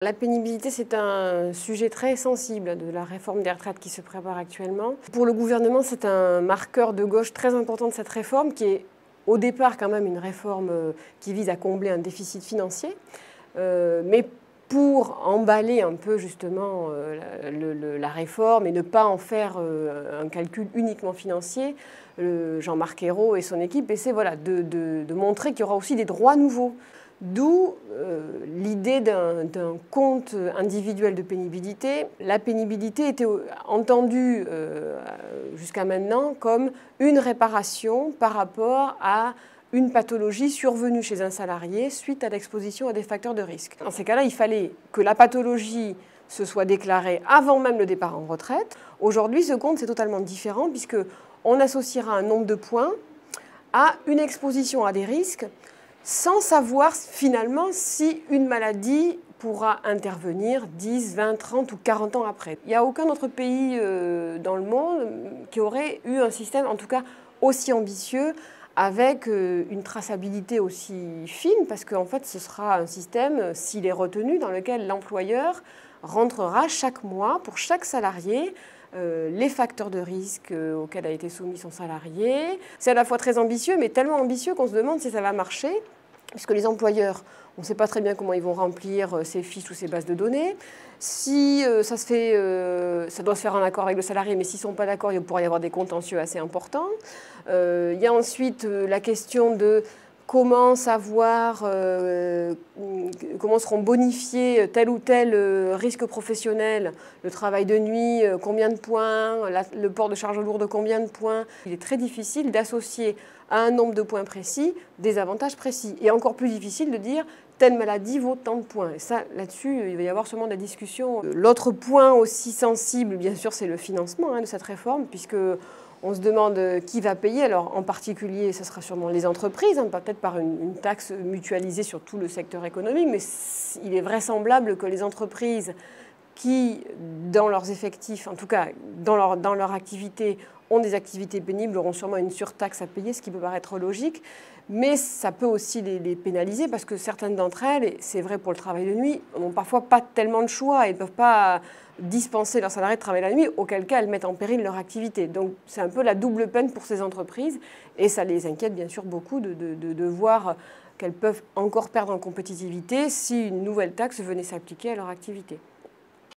La pénibilité, c'est un sujet très sensible de la réforme des retraites qui se prépare actuellement. Pour le gouvernement, c'est un marqueur de gauche très important de cette réforme qui est au départ quand même une réforme qui vise à combler un déficit financier. Mais pour emballer un peu justement la réforme et ne pas en faire un calcul uniquement financier, Jean-Marc Ayrault et son équipe essaient de montrer qu'il y aura aussi des droits nouveaux. D'où l'idée d'un compte individuel de pénibilité. La pénibilité était entendue jusqu'à maintenant comme une réparation par rapport à une pathologie survenue chez un salarié suite à l'exposition à des facteurs de risque. Dans ces cas-là, il fallait que la pathologie se soit déclarée avant même le départ en retraite. Aujourd'hui, ce compte, c'est totalement différent puisqu'on associera un nombre de points à une exposition à des risques sans savoir finalement si une maladie pourra intervenir 10, 20, 30 ou 40 ans après. Il n'y a aucun autre pays dans le monde qui aurait eu un système, en tout cas, aussi ambitieux, avec une traçabilité aussi fine, parce qu'en fait, ce sera un système, s'il est retenu, dans lequel l'employeur rentrera chaque mois, pour chaque salarié, les facteurs de risque auxquels a été soumis son salarié. C'est à la fois très ambitieux, mais tellement ambitieux qu'on se demande si ça va marcher, puisque les employeurs, on ne sait pas très bien comment ils vont remplir ces fiches ou ces bases de données. Si ça doit se faire en accord avec le salarié, mais s'ils ne sont pas d'accord, il pourrait y avoir des contentieux assez importants. Il y a ensuite la question de comment savoir, comment seront bonifiés tel ou tel risque professionnel, le travail de nuit, combien de points, le port de charge lourde, combien de points. Il est très difficile d'associer à un nombre de points précis des avantages précis. Et encore plus difficile de dire telle maladie vaut tant de points. Et ça, là-dessus, il va y avoir sûrement de la discussion. L'autre point aussi sensible, bien sûr, c'est le financement de cette réforme, puisque on se demande qui va payer. Alors, en particulier, ce sera sûrement les entreprises, peut-être par une taxe mutualisée sur tout le secteur économique, mais il est vraisemblable que les entreprises qui, dans leurs effectifs, en tout cas dans leur activité, ont des activités pénibles, auront sûrement une surtaxe à payer, ce qui peut paraître logique, mais ça peut aussi les pénaliser parce que certaines d'entre elles, et c'est vrai pour le travail de nuit, n'ont parfois pas tellement de choix et ne peuvent pas dispenser leurs salariés de travailler la nuit, auquel cas elles mettent en péril leur activité. Donc c'est un peu la double peine pour ces entreprises et ça les inquiète bien sûr beaucoup de voir qu'elles peuvent encore perdre en compétitivité si une nouvelle taxe venait s'appliquer à leur activité.